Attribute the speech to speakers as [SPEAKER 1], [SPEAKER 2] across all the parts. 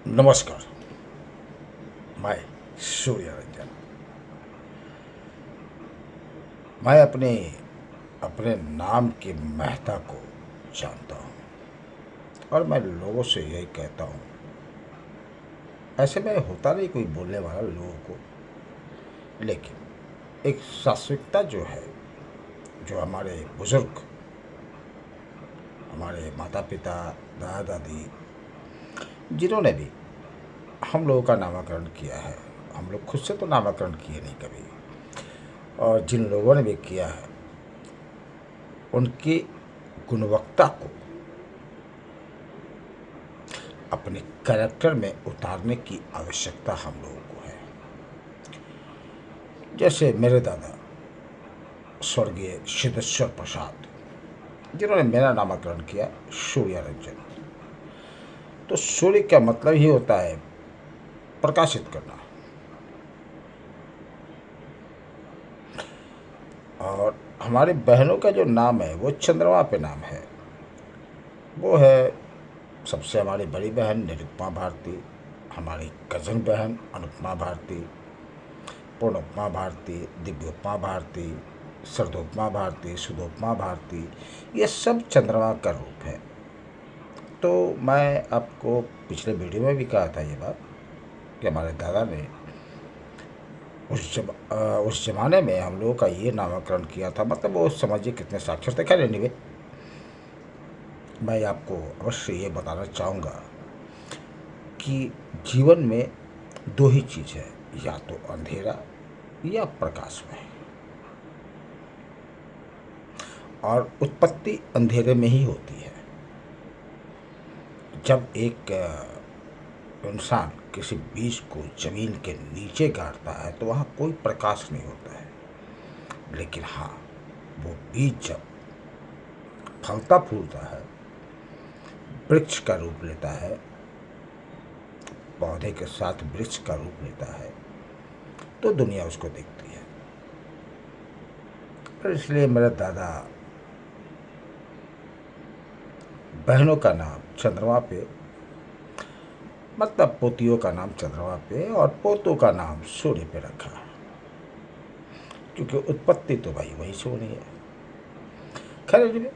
[SPEAKER 1] नमस्कार। मैं सूर्य रंजन। मैं अपने अपने नाम की महत्ता को जानता हूँ और मैं लोगों से यही कहता हूँ। ऐसे में होता नहीं कोई बोलने वाला लोगों को, लेकिन एक शाश्वतता जो है, जो हमारे बुजुर्ग, हमारे माता पिता, दादा दादी, जिन्होंने भी हम लोगों का नामकरण किया है, हम लोग खुद से तो नामकरण किए नहीं कभी, और जिन लोगों ने भी किया है उनकी गुणवत्ता को अपने कैरेक्टर में उतारने की आवश्यकता हम लोगों को है। जैसे मेरे दादा स्वर्गीय सिद्धेश्वर प्रसाद, जिन्होंने मेरा नामकरण किया सूर्य रंजन। तो सूर्य का मतलब ही होता है प्रकाशित करना, और हमारी बहनों का जो नाम है वो चंद्रमा पे नाम है। वो है सबसे हमारी बड़ी बहन निरुपमा भारती, हमारी कज़न बहन अनुपमा भारती, पूर्णोपमा भारती, दिव्योपमा भारती, सरदोपमा भारती, सुदोपमा भारती, ये सब चंद्रमा का रूप है। तो मैं आपको पिछले वीडियो में भी कहा था ये बात कि हमारे दादा ने उस जमाने में हम लोगों का ये नामकरण किया था। मतलब वो समझिए कितने साक्षर थे। खैर एनीवे, मैं आपको अवश्य ये बताना चाहूँगा कि जीवन में दो ही चीज़ है, या तो अंधेरा या प्रकाशमय, और उत्पत्ति अंधेरे में ही होती है। जब एक इंसान किसी बीज को जमीन के नीचे गाड़ता है तो वहाँ कोई प्रकाश नहीं होता है। लेकिन हाँ, वो बीज जब फलता फूलता है, वृक्ष का रूप लेता है, पौधे के साथ वृक्ष का रूप लेता है, तो दुनिया उसको देखती है। और इसलिए मेरे दादा बहनों का नाम चंद्रमा पे, मतलब पोतियों का नाम चंद्रमा पे और पोतों का नाम सूर्य पे रखा, क्योंकि उत्पत्ति तो भाई वही से होनी है। खैर,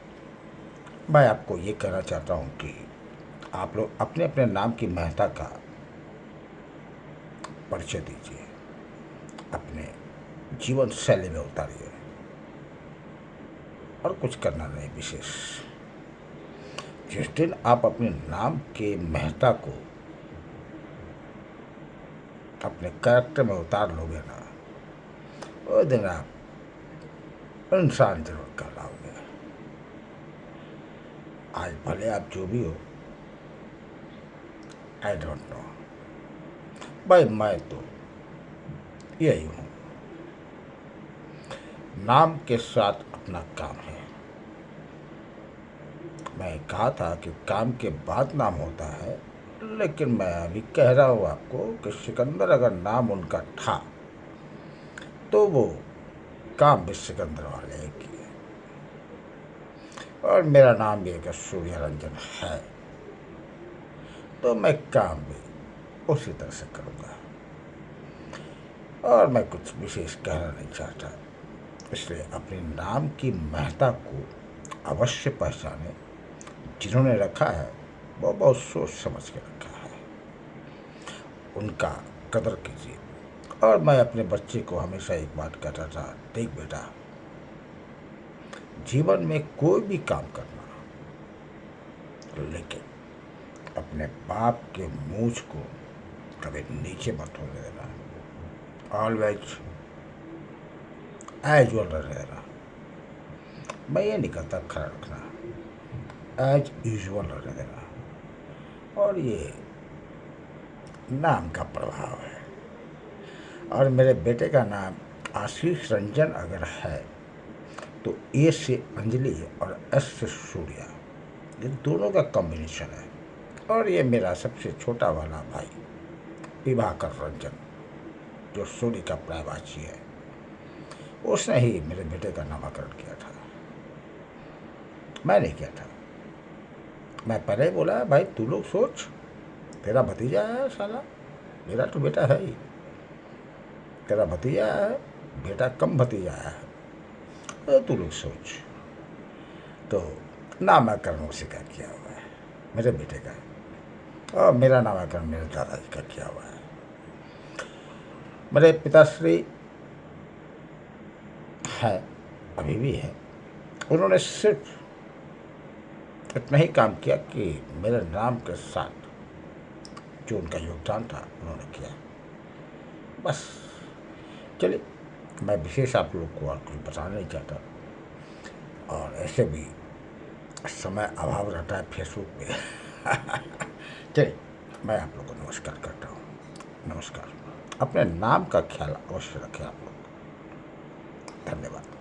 [SPEAKER 1] मैं आपको ये कहना चाहता हूँ कि आप लोग अपने अपने नाम की महत्ता का परिचय दीजिए, अपने जीवन शैली में उतारिए, और कुछ करना नहीं विशेष। जिस दिन आप अपने नाम के महत्ता को अपने कैरेक्टर में उतार लोगे ना, उस दिन आप इंसान जरूर कहलाओगे। आज भले आप जो भी हो, आई डोंट नो, भाई मैं तो यही हूँ। नाम के साथ अपना काम है। मैं कहा था कि काम के बाद नाम होता है, लेकिन मैं अभी कह रहा हूँ आपको कि सिकंदर अगर नाम उनका था तो वो काम भी सिकंदर वाले ही किए। और मेरा नाम भी एक सूर्य रंजन है, तो मैं काम भी उसी तरह से करूँगा। और मैं कुछ विशेष कहना नहीं चाहता, इसलिए अपने नाम की महत्ता को अवश्य पहचाने। जिन्होंने रखा है वो बहुत सोच समझ के रखा है, उनका कदर कीजिए। और मैं अपने बच्चे को हमेशा एक बात कहता था, देख बेटा, जीवन में कोई भी काम करना, लेकिन अपने बाप के मूंछ को कभी नीचे मत होने देना। ऑलवेज एज वेल रहना। मैं ये नहीं कहता खड़ा रखना, एज यूजल रहने देना। और ये नाम का प्रभाव है। और मेरे बेटे का नाम आशीष रंजन अगर है तो ए से अंजलि और एस से सूर्या, ये दोनों का कॉम्बिनेशन है। और ये मेरा सबसे छोटा वाला भाई विभाकर रंजन, जो सूर्य का पर्यायवाची है, उसने ही मेरे बेटे का नामकरण किया था। मैंने किया था। मैं पहले ही बोला, भाई तू लोग सोच, तेरा भतीजा है साला, मेरा तो बेटा है ही। तेरा भतीजा है, बेटा कम भतीजा है। तू लोग सोच। तो नामकरण उसी का किया हुआ है, मेरे बेटे का। और मेरा नामकरण मेरे दादाजी का किया हुआ है। मेरे पिताश्री है, अभी भी है। उन्होंने सिर्फ इतना ही काम किया कि मेरे नाम के साथ जो उनका योगदान था उन्होंने किया, बस। चलिए, मैं विशेष आप लोग को और कुछ बताना नहीं चाहता, और ऐसे भी समय अभाव रहता है फेसबुक पे। चलिए, मैं आप लोग को नमस्कार करता हूँ। नमस्कार। अपने नाम का ख्याल अवश्य रखें आप लोग। धन्यवाद।